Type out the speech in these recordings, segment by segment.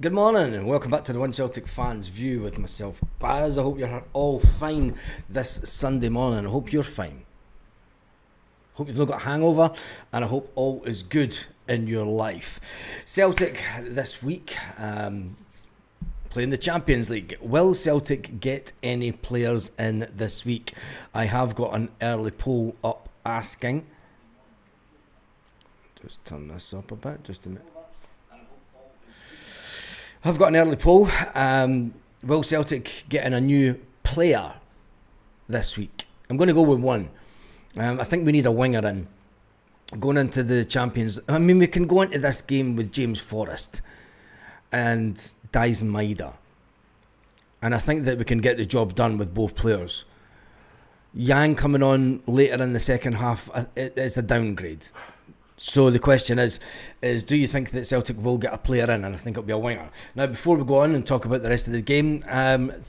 Good morning and welcome back to the One Celtic Fans View with myself, Baz. I hope you're all fine this Sunday morning. I hope you're fine. Hope you've not got a hangover, and I hope all is good in your life. Celtic this week playing the Champions League. Will Celtic get any players in this week? I have got an early poll up asking. Just turn this up a bit, just a minute. I've got an early poll. Will Celtic getting a new player this week? I'm going to go with one. I think we need a winger in. Going into the Champions... I mean, we can go into this game with James Forrest and Dyson Maeda. And I think that we can get the job done with both players. Yang coming on later in the second half is a downgrade. So the question is do you think that Celtic will get a player in? And I think it'll be a winger. Now, before we go on and talk about the rest of the game,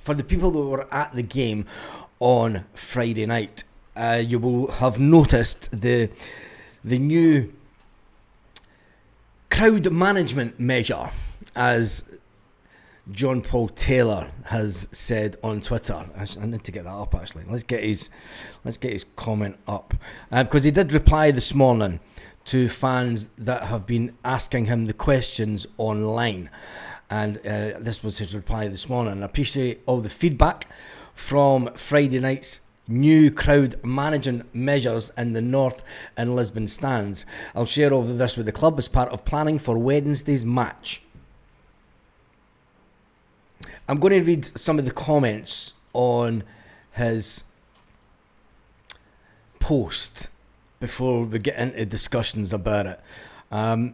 for the people that were at the game on Friday night, you will have noticed the new crowd management measure, as John Paul Taylor has said on Twitter. I need to get that up actually. Let's get his comment up, because he did reply this morning to fans that have been asking him the questions online, and this was his reply this morning. I appreciate all the feedback from Friday night's new crowd management measures in the North and Lisbon stands. I'll share all of this with the club as part of planning for Wednesday's match. I'm going to read some of the comments on his post before we get into discussions about it.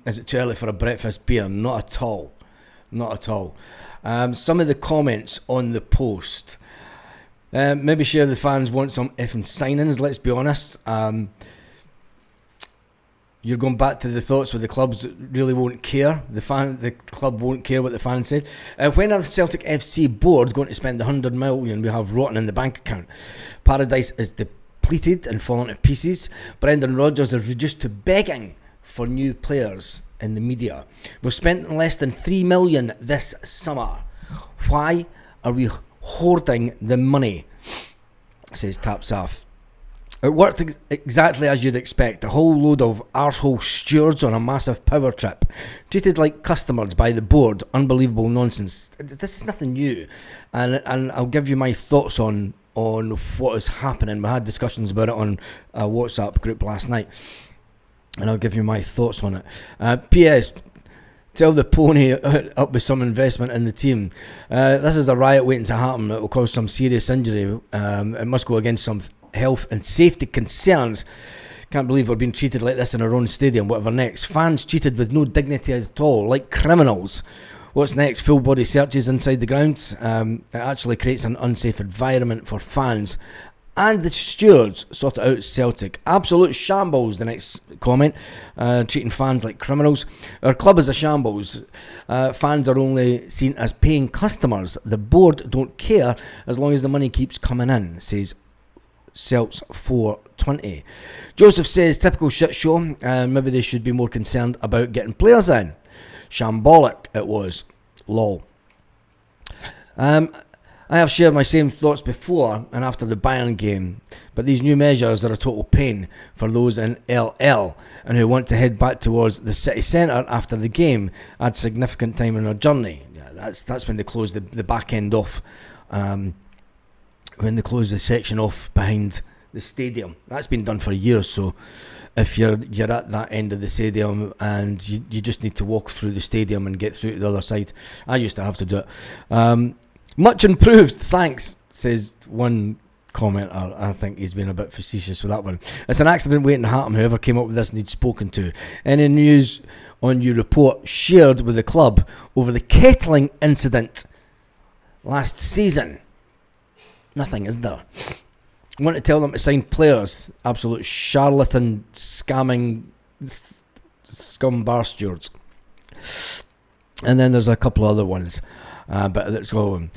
Is it too early for a breakfast beer? Not at all. Not at all. Some of the comments on the post. Maybe share the fans want some effing signings, let's be honest. You're going back to the thoughts where the clubs really won't care. The club won't care what the fans say. When are the Celtic FC board going to spend the 100 million we have rotten in the bank account? Paradise is depleted and falling to pieces. Brendan Rodgers is reduced to begging for new players in the media. We've spent less than 3 million this summer. Why are we hoarding the money? Says Tapsaf. It worked exactly as you'd expect. A whole load of arsehole stewards on a massive power trip, treated like customers by the board. Unbelievable nonsense. This is nothing new, and I'll give you my thoughts on what is happening. We had discussions about it on a WhatsApp group last night, and I'll give you my thoughts on it. P.S. Tell the pony up with some investment in the team. This is a riot waiting to happen. It will cause some serious injury. It must go against some health and safety concerns. Can't believe we're being treated like this in our own stadium. Whatever next? Fans treated with no dignity at all, like criminals. What's next? Full body searches inside the ground. It actually creates an unsafe environment for fans and the stewards. Sort it out, Celtic. Absolute shambles, the next comment. Treating fans like criminals. Our club is a shambles. Fans are only seen as paying customers. The board don't care as long as the money keeps coming in, says Celts 420. Joseph says, typical shit show. Maybe they should be more concerned about getting players in. Shambolic it was. Lol. I have shared my same thoughts before and after the Bayern game, but these new measures are a total pain for those in LL and who want to head back towards the city centre after the game. Add significant time in our journey. Yeah, that's when they close the back end off. When they close the section off behind the stadium. That's been done for years, so if you're at that end of the stadium and you just need to walk through the stadium and get through to the other side. I used to have to do it. Much improved, thanks, says one commenter. I think he's been a bit facetious with that one. It's an accident waiting to happen. Whoever came up with this needs spoken to. Any news on your report shared with the club over the kettling incident last season? Nothing, is there? I want to tell them to sign players. Absolute charlatan, scamming scum bar stewards. And then there's a couple of other ones. But let's go on.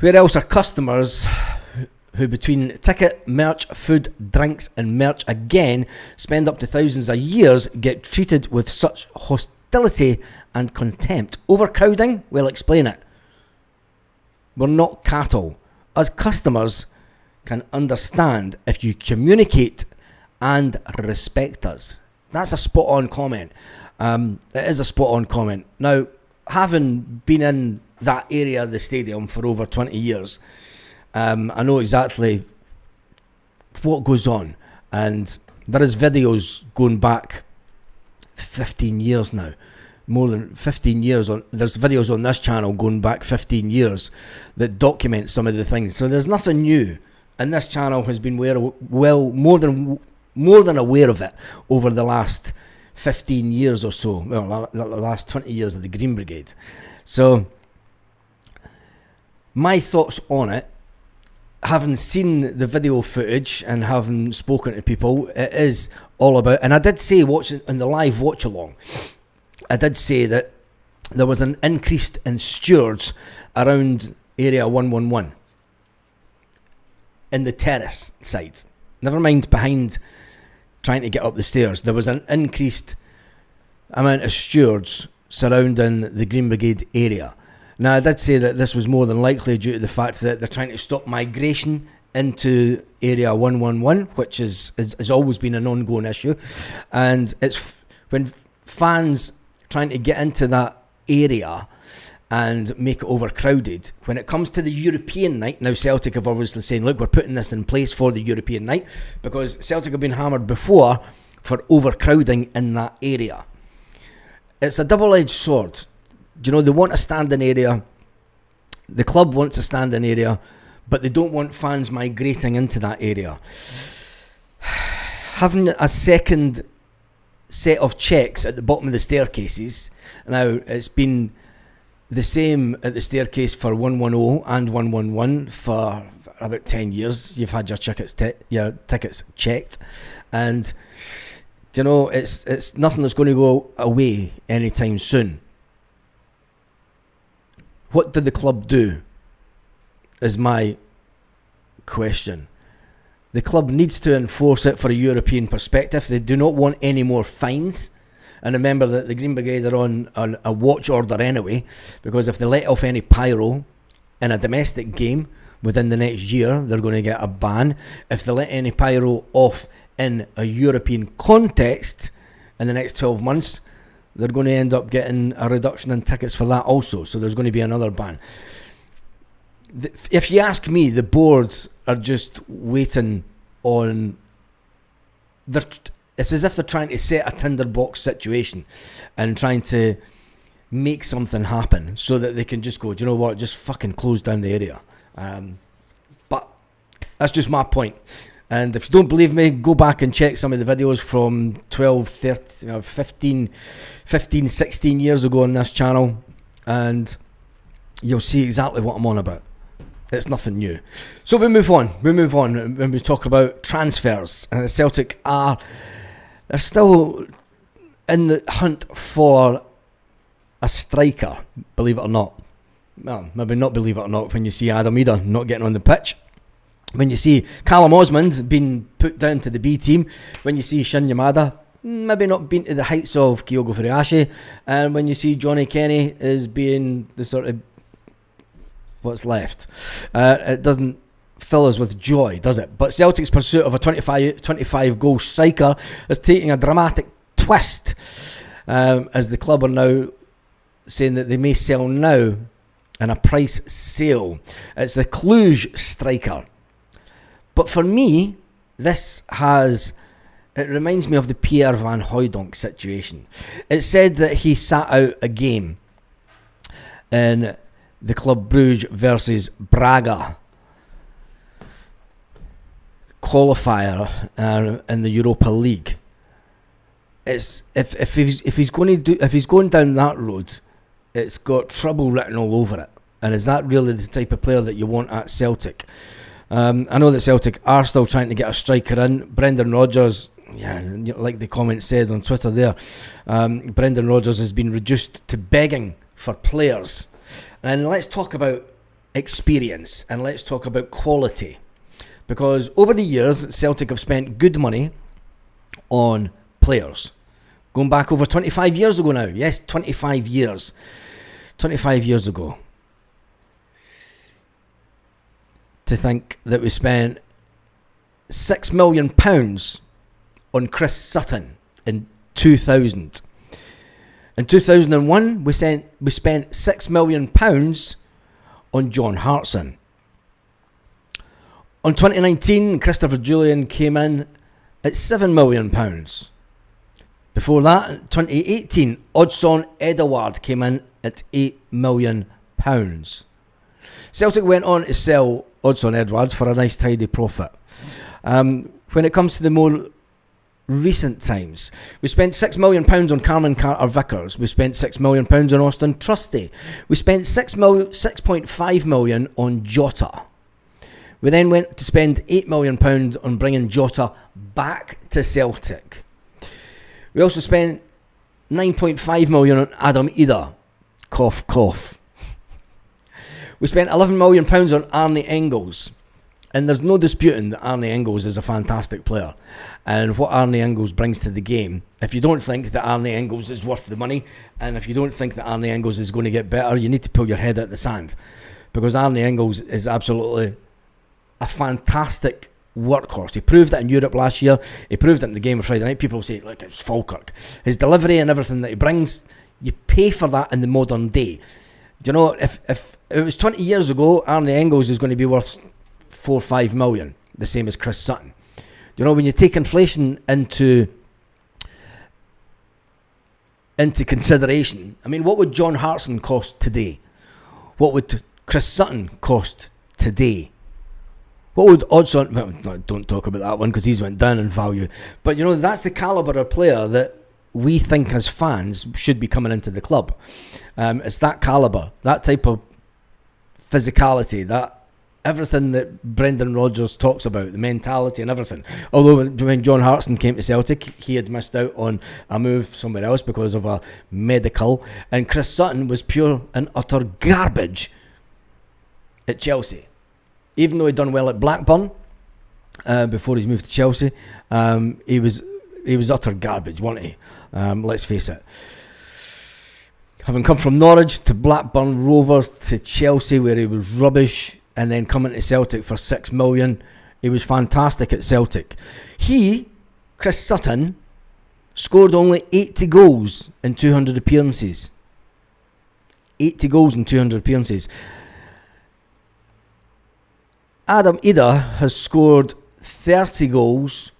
Where else are customers who between ticket, merch, food, drinks and merch again spend up to thousands of years get treated with such hostility and contempt. Overcrowding? We'll explain it. We're not cattle. Us customers can understand if you communicate and respect us. That's a spot on comment. It is a spot on comment. Now, having been in that area of the stadium for over 20 years, I know exactly what goes on, and there is videos going back 15 years now, more than 15 years on. There's videos on this channel going back 15 years that document some of the things. So there's nothing new, and this channel has been more than aware of it over the last 15 years or so. Well, the last 20 years of the Green Brigade. So my thoughts on it, having seen the video footage and having spoken to people, it is all about, and I did say watching in the live watch along, I did say that there was an increase in stewards around area 111 in the terrace side. Never mind behind trying to get up the stairs. There was an increased amount of stewards surrounding the Green Brigade area. Now, I did say that this was more than likely due to the fact that they're trying to stop migration into Area 111, which has always been an ongoing issue. And it's when fans trying to get into that area and make it overcrowded. When it comes to the European night, now Celtic have obviously saying, look, we're putting this in place for the European night, because Celtic have been hammered before for overcrowding in that area. It's a double-edged sword. You know, they want a standing area, the club wants a standing area, but they don't want fans migrating into that area. Having a second set of checks at the bottom of the staircases, now it's been the same at the staircase for 110 and 111 for about 10 years. You've had your tickets checked, and you know, it's nothing that's going to go away anytime soon. What did the club do is my question. The club needs to enforce it for a European perspective. They do not want any more fines. And remember that the Green Brigade are on a watch order anyway, because if they let off any pyro in a domestic game within the next year, they're going to get a ban. If they let any pyro off in a European context in the next 12 months, they're going to end up getting a reduction in tickets for that also. So there's going to be another ban. If you ask me, the boards are just waiting on... It's as if they're trying to set a tinderbox situation and trying to make something happen so that they can just go, do you know what, just fucking close down the area. But that's just my point. And if you don't believe me, go back and check some of the videos from 12, 13, 15, 16 years ago on this channel, and you'll see exactly what I'm on about. It's nothing new. So we move on when we talk about transfers. And Celtic they're still in the hunt for a striker, believe it or not. Well, maybe not believe it or not when you see Adam Ida not getting on the pitch. When you see Callum Osmond being put down to the B team, when you see Shin Yamada maybe not being to the heights of Kyogo Furuhashi, and when you see Johnny Kenny as being the sort of what's left, it doesn't fill us with joy, does it? But Celtic's pursuit of a 25 goal striker is taking a dramatic twist, as the club are now saying that they may sell now in a price sale. It's the Cluj striker. But for me, it reminds me of the Pierre Van Hooijdonk situation. It's said that he sat out a game in the Club Brugge versus Braga qualifier in the Europa League. It's if he's going down that road, it's got trouble written all over it. And is that really the type of player that you want at Celtic? I know that Celtic are still trying to get a striker in. Brendan Rodgers, like the comment said on Twitter there, Brendan Rodgers has been reduced to begging for players. And let's talk about experience and let's talk about quality. Because over the years, Celtic have spent good money on players. Going back over 25 years ago now. Yes, 25 years. 25 years ago. To think that we spent £6 million on Chris Sutton in 2000. In 2001, we spent £6 million on John Hartson. On 2019, Christopher Julian came in at £7 million. Before that, in 2018, Odsonne Edouard came in at £8 million. Celtic went on to sell Odsonne Edouard for a nice tidy profit. When it comes to the more recent times, we spent £6 million on Cameron Carter-Vickers. We spent £6 million on Austin Trusty. We spent £6.5 million on Jota. We then went to spend £8 million on bringing Jota back to Celtic. We also spent £9.5 million on Adam Ida. Cough, cough. We spent £11 million on Arne Engels. And there's no disputing that Arne Engels is a fantastic player. And what Arne Engels brings to the game, if you don't think that Arne Engels is worth the money, and if you don't think that Arne Engels is going to get better, you need to pull your head out the sand. Because Arne Engels is absolutely a fantastic workhorse. He proved it in Europe last year. He proved it in the game of Friday night. People say, look, it's Falkirk. His delivery and everything that he brings, you pay for that in the modern day. Do you know, if it was 20 years ago, Arne Engels is going to be worth 4 or 5 million, the same as Chris Sutton. Do you know, when you take inflation into consideration, I mean, what would John Hartson cost today? What would Chris Sutton cost today? What would Odsonne... Well, don't talk about that one because he's went down in value. But, you know, that's the calibre of player that we think as fans should be coming into the club. It's that calibre, that type of physicality, that everything that Brendan Rodgers talks about, the mentality and everything. Although when John Hartson came to Celtic, he had missed out on a move somewhere else because of a medical. And Chris Sutton was pure and utter garbage at Chelsea. Even though he'd done well at Blackburn before he's moved to Chelsea, he was utter garbage, wasn't he? Let's face it. Having come from Norwich to Blackburn Rovers to Chelsea, where he was rubbish, and then coming to Celtic for £6 million, he was fantastic at Celtic. Chris Sutton, scored only 80 goals in 200 appearances. 80 goals in 200 appearances. Adam Ida has scored 30 goals.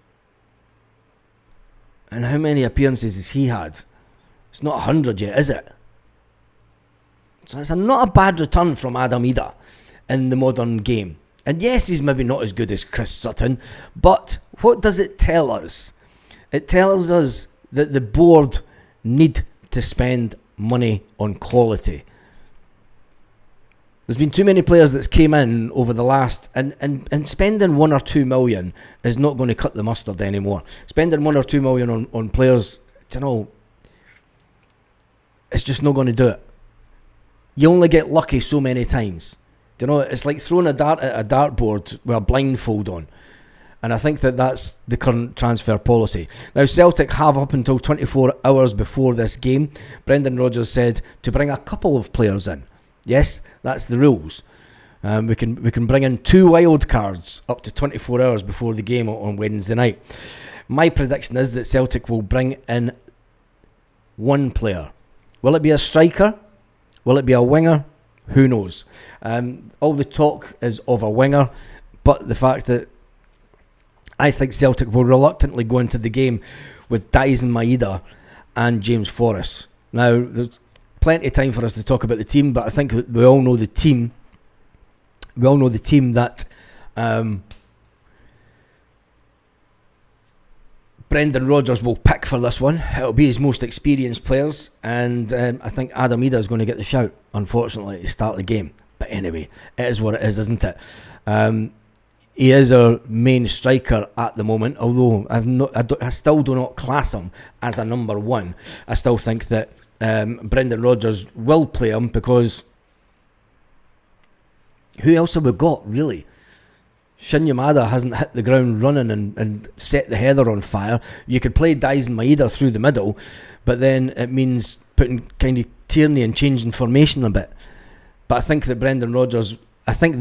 And how many appearances has he had? It's not 100 yet, is it? So it's not a bad return from Adam Ida in the modern game. And yes, he's maybe not as good as Chris Sutton, but what does it tell us? It tells us that the board need to spend money on quality. There's been too many players that's came in over the last... And spending 1 or 2 million is not going to cut the mustard anymore. Spending 1 or 2 million on players, you know, it's just not going to do it. You only get lucky so many times. Do you know, it's like throwing a dart at a dartboard with a blindfold on. And I think that that's the current transfer policy. Now, Celtic have up until 24 hours before this game, Brendan Rodgers said, to bring a couple of players in. Yes, that's the rules. We can bring in 2 wild cards up to 24 hours before the game on Wednesday night. My prediction is that Celtic will bring in 1 player. Will it be a striker? Will it be a winger? Who knows? All the talk is of a winger, but the fact that I think Celtic will reluctantly go into the game with Dyson Maeda and James Forrest. Now, there's plenty of time for us to talk about the team, but I think we all know the team. We all know the team that Brendan Rodgers will pick for this one. It'll be his most experienced players, and I think Adam Ida is going to get the shout, unfortunately, to start the game. But anyway, it is what it is, isn't it? He is our main striker at the moment, although I still do not class him as a number 1. I still think that Brendan Rodgers will play him because who else have we got, really? Shin Yamada hasn't hit the ground running and set the header on fire. You could play Dyson Maeda through the middle, but then it means putting kind of Tierney and changing formation a bit. But I think that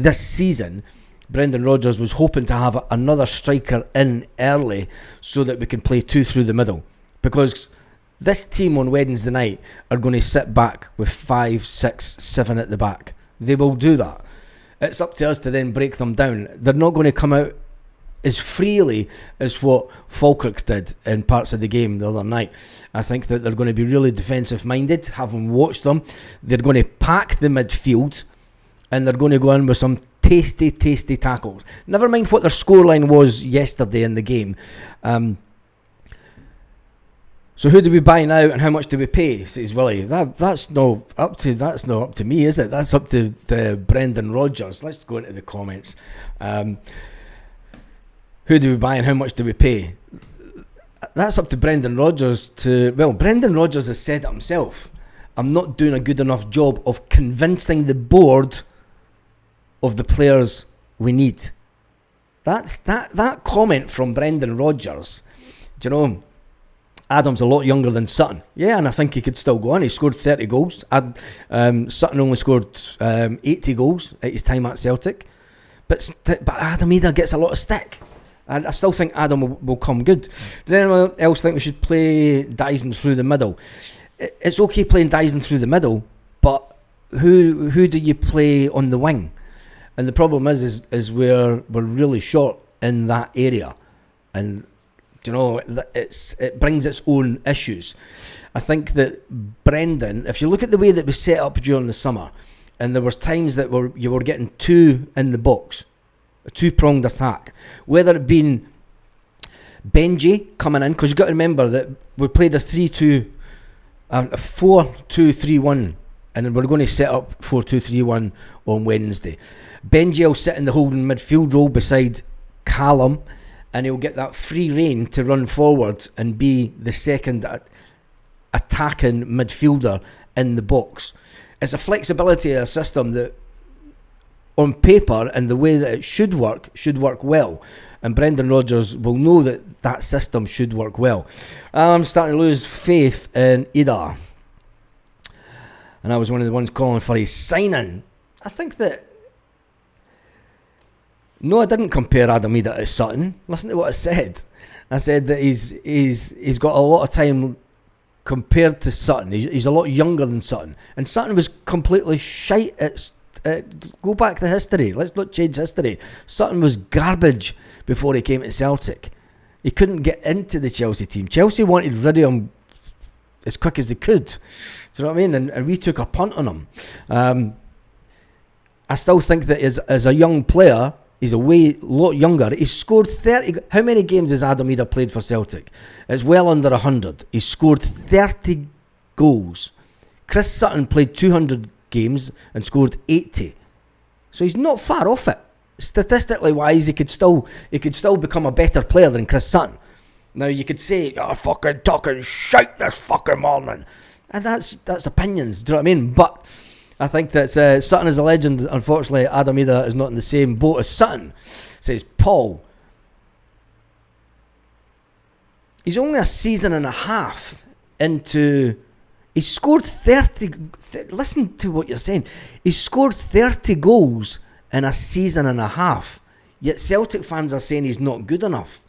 this season, Brendan Rodgers was hoping to have another striker in early so that we can play 2 through the middle. Because this team on Wednesday night are going to sit back with 5, 6, 7 at the back. They will do that. It's up to us to then break them down. They're not going to come out as freely as what Falkirk did in parts of the game the other night. I think that they're going to be really defensive minded, having watched them. They're going to pack the midfield and they're going to go in with some tasty tackles. Never mind what their scoreline was yesterday in the game. So who do we buy now and how much do we pay? Says Willie. That's not up to me, is it? That's up to Brendan Rodgers. Let's go into the comments. Who do we buy and how much do we pay? That's up to Brendan Rodgers Brendan Rodgers has said it himself. I'm not doing a good enough job of convincing the board of the players we need. That comment from Brendan Rodgers. Do you know, Adam's a lot younger than Sutton. Yeah, and I think he could still go on. He scored 30 goals. Sutton only scored 80 goals at his time at Celtic. But Adam Ida gets a lot of stick. And I still think Adam will come good. Does anyone else think we should play Dyson through the middle? It's okay playing Dyson through the middle, but who do you play on the wing? And the problem is we're really short in that area. And you know, it brings its own issues. I think that Brendan, if you look at the way that we set up during the summer, and there was times that you were getting 2 in the box, a 2-pronged attack, whether it been Benji coming in, because you've got to remember that we played a 3-2, a 4-2-3-1, and then we're going to set up 4-2-3-1 on Wednesday. Benji will sit in the holding midfield role beside Callum, and he'll get that free rein to run forward and be the second attacking midfielder in the box. It's a flexibility of a system that on paper and the way that it should work well. And Brendan Rodgers will know that system should work well. I'm starting to lose faith in Ida. And I was one of the ones calling for his signing. I think that... No, I didn't compare Adam Ida to Sutton. Listen to what I said. I said that he's got a lot of time compared to Sutton. He's a lot younger than Sutton. And Sutton was completely shite at... go back to history. Let's not change history. Sutton was garbage before he came to Celtic. He couldn't get into the Chelsea team. Chelsea wanted rid of him as quick as they could. Do you know what I mean? And we took a punt on him. I still think that as a young player, he's a lot younger. He's scored 30... How many games has Adam Ida played for Celtic? It's well under 100. He's scored 30 goals. Chris Sutton played 200 games and scored 80. So he's not far off it. Statistically wise, he could still become a better player than Chris Sutton. Now you could say, "Oh, fucking talking shite this fucking morning," and that's opinions. Do you know what I mean? But I think that Sutton is a legend. Unfortunately, Adam Ida is not in the same boat as Sutton. Says Paul. He's only a season and a half into... He scored 30... Listen to what you're saying. He scored 30 goals in a season and a half. Yet Celtic fans are saying he's not good enough.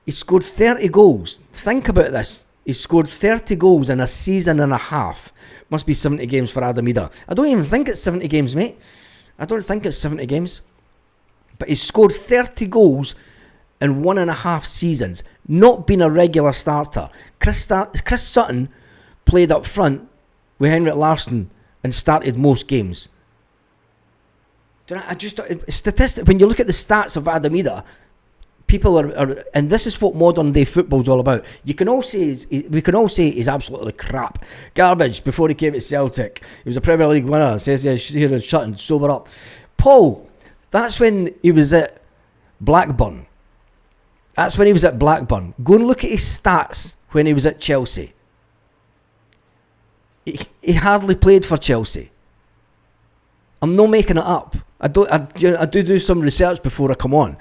He scored 30 goals. Think about this. He scored 30 goals in a season and a half. Must be 70 games for Adam Ida. I don't even think it's 70 games, mate. I don't think it's 70 games. But he scored 30 goals in 1.5 seasons. Not been a regular starter. Chris Sutton played up front with Henrik Larsson and started most games. Do you know, when you look at the stats of Adam Ida, people are, and this is what modern day football's all about. We can all say he's absolutely crap, garbage. Before he came to Celtic, he was a Premier League winner. Says here in Sutton, sober up, Paul. That's when he was at Blackburn. Go and look at his stats when he was at Chelsea. He hardly played for Chelsea. I'm not making it up. I do some research before I come on.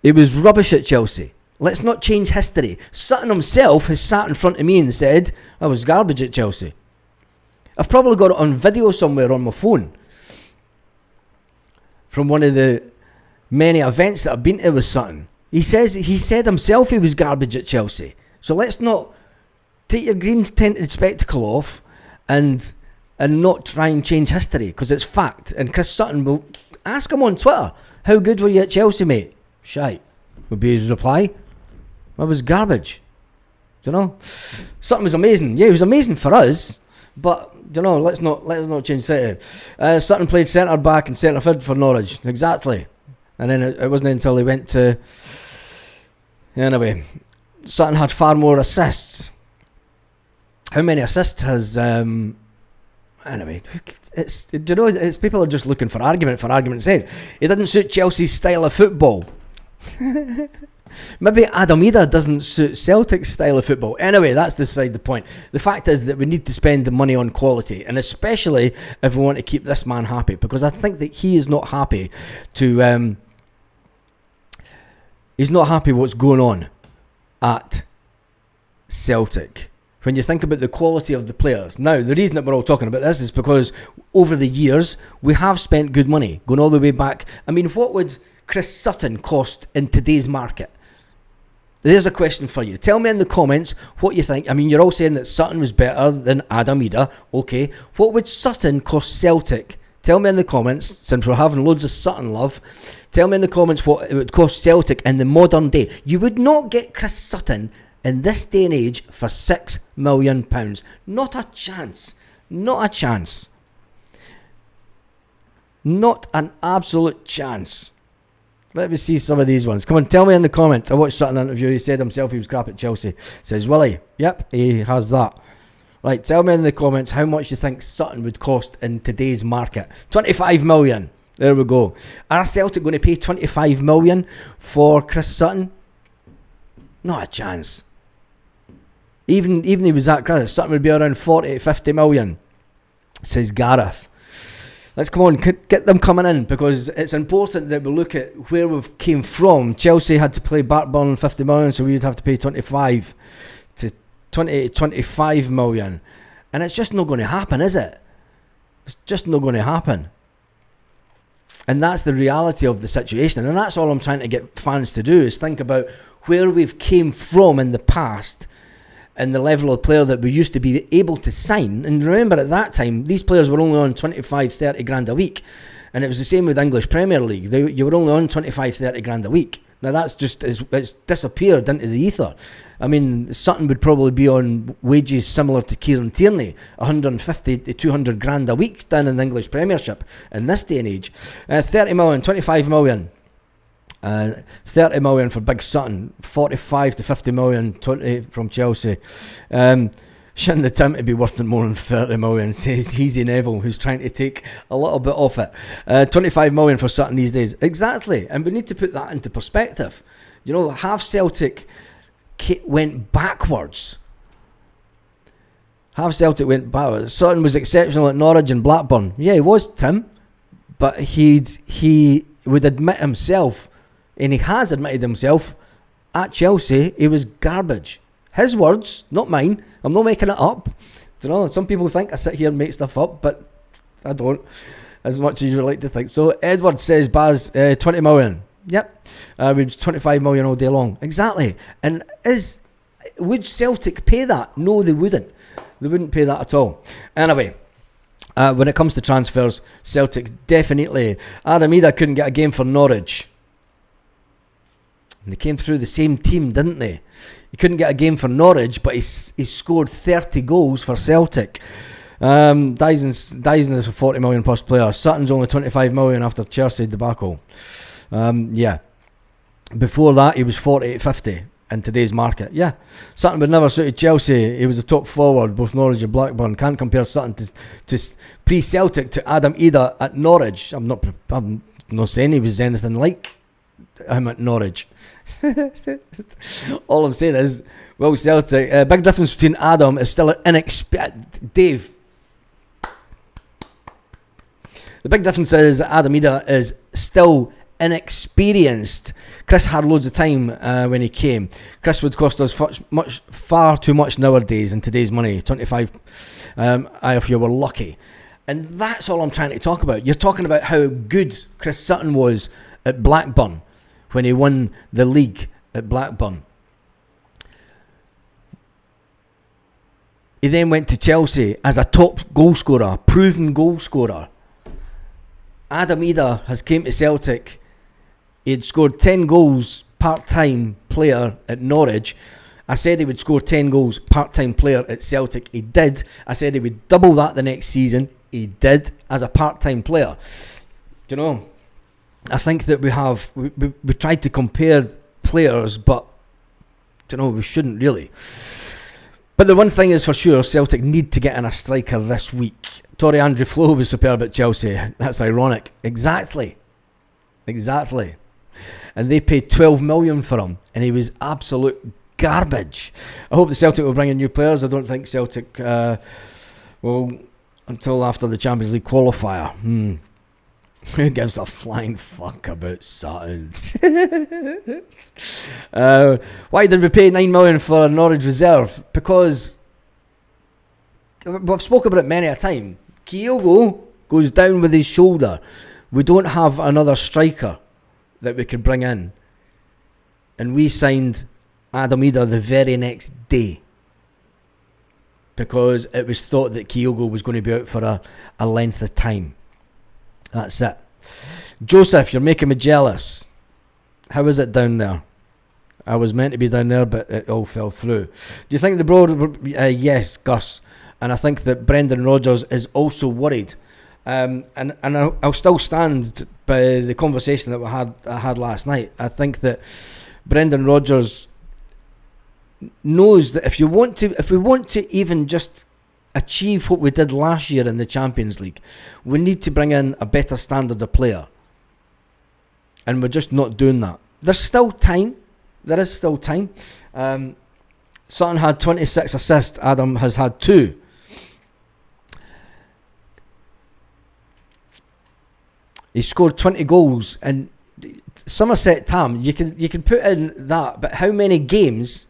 It was rubbish at Chelsea. Let's not change history. Sutton himself has sat in front of me and said I was garbage at Chelsea. I've probably got it on video somewhere on my phone from one of the many events that I've been to with Sutton. He said himself he was garbage at Chelsea. So let's not take your green tinted spectacle off and not try and change history, because it's fact. And Chris Sutton will ask him on Twitter, how good were you at Chelsea, mate? Shite would be his reply. I was garbage. Do you know? Sutton was amazing. Yeah, he was amazing for us, but do you know, let's not change history. Sutton played centre back and centre mid for Norwich. Exactly. And then it wasn't until he went to... Anyway, Sutton had far more assists. How many assists has... Anyway, it's people are just looking for argument's sake. It didn't suit Chelsea's style of football. Maybe Adam Ida doesn't suit Celtic's style of football. Anyway, that's beside the point. The fact is that we need to spend the money on quality, and especially if we want to keep this man happy, because I think that he is not happy to... he's not happy what's going on at Celtic. When you think about the quality of the players. Now, the reason that we're all talking about this is because over the years, we have spent good money, going all the way back. I mean, what would Chris Sutton cost in today's market? There's a question for you. Tell me in the comments what you think. I mean, you're all saying that Sutton was better than Adam Ida. Okay. What would Sutton cost Celtic? Tell me in the comments, since we're having loads of Sutton love. Tell me in the comments what it would cost Celtic in the modern day. You would not get Chris Sutton in this day and age for £6 million. Not a chance. Not a chance. Not an absolute chance. Let me see some of these ones. Come on, tell me in the comments. I watched Sutton interview. He said himself he was crap at Chelsea. Says Willie. Yep, he has that. Right, tell me in the comments how much you think Sutton would cost in today's market. 25 million. There we go. Are Celtic going to pay 25 million for Chris Sutton? Not a chance. Even he was that credit, Sutton would be around 40 to 50 million, says Gareth. Let's come on, get them coming in, because it's important that we look at where we've came from. Chelsea had to play Blackburn 50 million, so we'd have to pay 25 to 20 to 25 million. And it's just not going to happen, is it? It's just not going to happen. And that's the reality of the situation. And that's all I'm trying to get fans to do, is think about where we've came from in the past and the level of player that we used to be able to sign. And remember, at that time, these players were only on 25, 30 grand a week. And it was the same with English Premier League. You were only on 25, 30 grand a week. Now that's just, it's disappeared into the ether. I mean, Sutton would probably be on wages similar to Kieran Tierney, 150 to 200 grand a week down in the English Premiership in this day and age. 30 million, 25 million. 30 million for Big Sutton, 45 to 50 million 20 from Chelsea. Shouldn't the Tim to be worth more than 30 million, says Easy Neville, who's trying to take a little bit off it. 25 million for Sutton these days. Exactly, and we need to put that into perspective. You know, half Celtic went backwards. Half Celtic went backwards. Sutton was exceptional at Norwich and Blackburn. Yeah, he was, Tim, but he would admit himself, and he has admitted himself, at Chelsea he was garbage. His words, not mine. I'm not making it up. You know, some people think I sit here and make stuff up, but I don't, as much as you would like to think. So Edward says, Baz, 20 million. Yep, with 25 million all day long. Exactly. And would Celtic pay that? No, they wouldn't. They wouldn't pay that at all. Anyway, when it comes to transfers, Celtic definitely. Adam Ida couldn't get a game for Norwich. And they came through the same team, didn't they? He couldn't get a game for Norwich, but he scored 30 goals for Celtic. Dyson is a 40 million plus player. Sutton's only 25 million after Chelsea debacle. Yeah. Before that, he was 40 to 50 in today's market. Yeah. Sutton would never suited Chelsea. He was a top forward, both Norwich and Blackburn. Can't compare Sutton to pre-Celtic to Adam Ida at Norwich. I'm not saying he was anything like him at Norwich. All I'm saying is, well, Celtic, big difference between Adam is still inexpected. Dave, The big difference is that Adam Idah is still inexperienced. Chris had loads of time when he came. Chris would cost us far too much nowadays in today's money. 25 if you were lucky. And that's all I'm trying to talk about. You're talking about how good Chris Sutton was at Blackburn when he won the league at Blackburn. He then went to Chelsea as a top goal scorer, proven goal scorer. Adam Idah has came to Celtic. He had scored 10 goals, part-time player at Norwich. I said he would score 10 goals, part-time player at Celtic. He did. I said he would double that the next season. He did as a part-time player. Do you know, I think that we tried to compare players, but do you know, we shouldn't really. But the one thing is for sure, Celtic need to get in a striker this week. Torrey Andrew Flo was superb at Chelsea. That's ironic. Exactly. And they paid 12 million for him, and he was absolute garbage. I hope the Celtic will bring in new players. I don't think Celtic will until after the Champions League qualifier. Who gives a flying fuck about Sutton? Why did we pay 9 million for a Norwich reserve? Because we've spoken about it many a time. Kyogo goes down with his shoulder. We don't have another striker that we could bring in, and we signed Adam Idah the very next day because it was thought that Kyogo was going to be out for a length of time. That's it. Joseph, you're making me jealous. How is it down there? I was meant to be down there, but it all fell through. Do you think the Broad... yes, Gus. And I think that Brendan Rodgers is also worried. And I'll still stand by the conversation that I had last night. I think that Brendan Rodgers knows that if we want to even just achieve what we did last year in the Champions League, we need to bring in a better standard of player. And we're just not doing that. There's still time. There is still time. Sutton had 26 assists. Adam has had 2. He scored 20 goals. And Somerset Tam, you can put in that. But how many games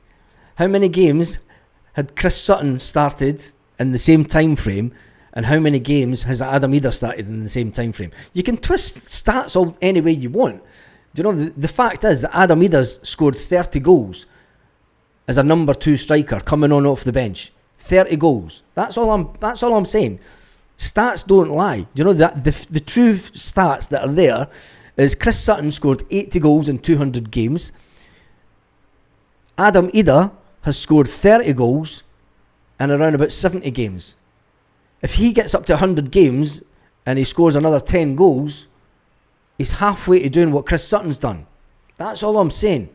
had Chris Sutton started in the same time frame, and how many games has Adam Idah started in the same time frame? You can twist stats all any way you want. Do you know, the fact is that Adam Idah's scored 30 goals as a number 2 striker coming on off the bench. 30 goals. That's all I'm saying. Stats don't lie. Do you know that the true stats that are there is Chris Sutton scored 80 goals in 200 games. Adam Idah has scored 30 goals in around about 70 games. If he gets up to 100 games and he scores another 10 goals, he's halfway to doing what Chris Sutton's done. That's all I'm saying.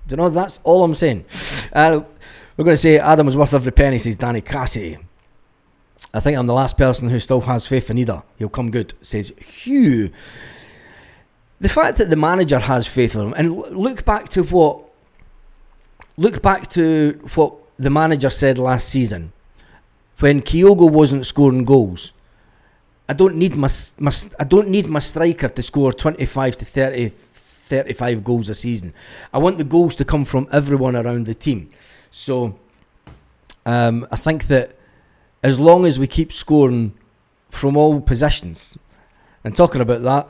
Do you know, that's all I'm saying. We're going to say Adam was worth every penny, says Danny Cassidy. I think I'm the last person who still has faith in Idah. He'll come good, says Hugh. The fact that the manager has faith in him, and look back to what the manager said last season when Kyogo wasn't scoring goals. I don't need my striker to score 25 to 30, 35 goals a season. I want the goals to come from everyone around the team. So I think that as long as we keep scoring from all positions, and talking about that,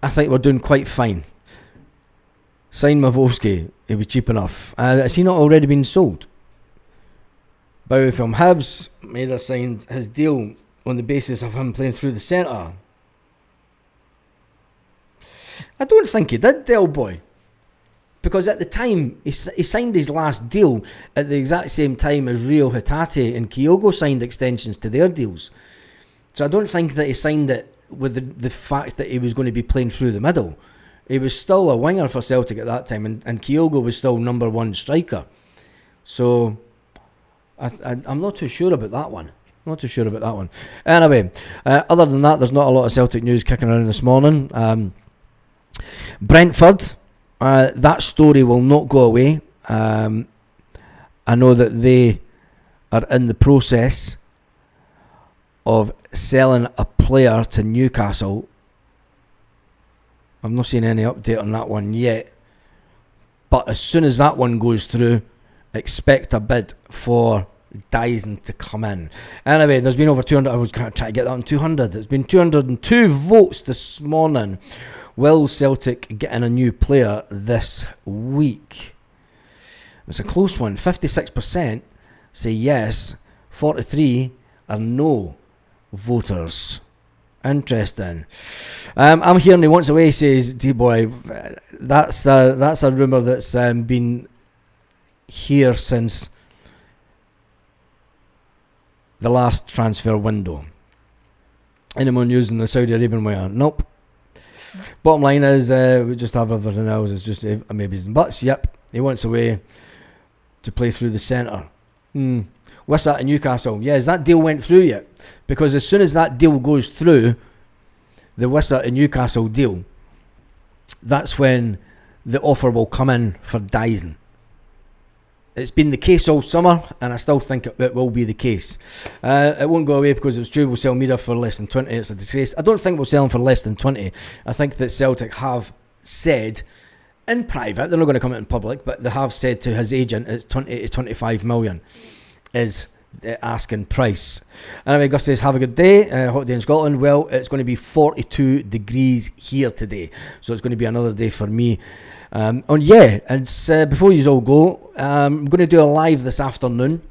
I think we're doing quite fine. Sign Mavovsky, he'll be cheap enough. Has he not already been sold? Bowie from Hibs made us sign his deal on the basis of him playing through the centre. I don't think he did, Del Boy. Because at the time, he signed his last deal at the exact same time as Rio Hatate and Kyogo signed extensions to their deals. So I don't think that he signed it with the fact that he was going to be playing through the middle. He was still a winger for Celtic at that time, and Kyogo was still number 1 striker. So I'm not too sure about that one. Anyway, other than that, there's not a lot of Celtic news kicking around this morning. Brentford, that story will not go away. I know that they are in the process of selling a player to Newcastle. I'm not seeing any update on that one yet. But as soon as that one goes through, expect a bid for Dyson to come in. Anyway, there's been over 200. I was kind of trying to get that on 200. It's been 202 votes this morning. Will Celtic getting a new player this week? It's a close one. 56% say yes. 43 are no voters. Interesting. I'm hearing he wants away, says D-Boy. That's a rumour that's been here since the last transfer window. Anyone using the Saudi Arabian way? Nope. Bottom line is we just have everything else. It's just maybes and buts. Yep. He wants away to play through the centre. What's that in Newcastle? Yes, that deal went through yet. Because as soon as that deal goes through, the Wissa and Newcastle deal, that's when the offer will come in for Dyson. It's been the case all summer, and I still think it will be the case. It won't go away because it's true we'll sell Mida for less than 20. It's a disgrace. I don't think we'll sell him for less than 20. I think that Celtic have said in private, they're not going to come out in public, but they have said to his agent it's 20 to 25 million is the asking price. Anyway, Gus says, have a good day. Hot day in Scotland. Well, it's going to be 42 degrees here today, so it's going to be another day for me. It's before you all go, I'm going to do a live this afternoon,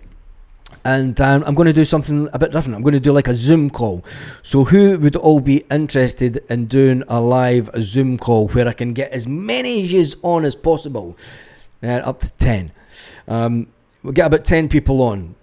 and I'm going to do something a bit different. I'm going to do like a Zoom call. So who would all be interested in doing a live Zoom call where I can get as many of yous on as possible? Up to 10. We'll get about 10 people on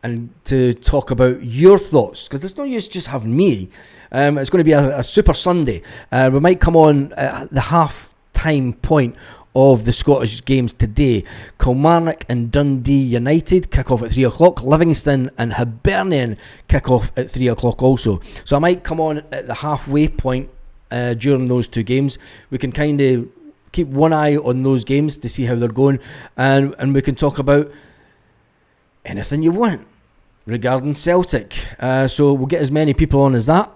and to talk about your thoughts, because there's no use just having me. It's going to be a super Sunday. We might come on at the half-time point of the Scottish games today. Kilmarnock and Dundee United kick off at 3 o'clock. Livingston and Hibernian kick off at 3 o'clock also. So I might come on at the halfway point during those two games. We can kind of keep one eye on those games to see how they're going, and we can talk about anything you want regarding Celtic. So we'll get as many people on as that.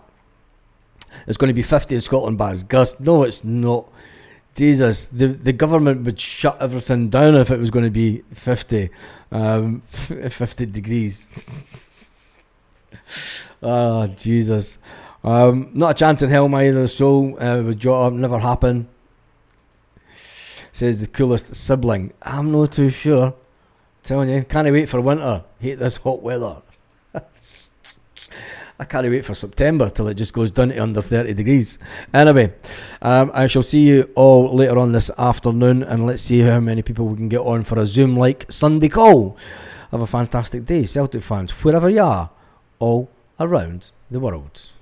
It's going to be 50 in Scotland bars. Gus, no, it's not. Jesus, the government would shut everything down if it was going to be 50 degrees. Oh, Jesus. Not a chance in hell either, so would draw up, never happen. Says the coolest sibling. I'm not too sure. Telling you, can't wait for winter. Hate this hot weather. I can't wait for September till it just goes down to under 30 degrees. Anyway, I shall see you all later on this afternoon, and let's see how many people we can get on for a Zoom-like Sunday call. Have a fantastic day, Celtic fans, wherever you are, all around the world.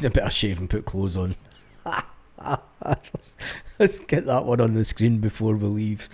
I better shave and put clothes on. Let's get that one on the screen before we leave.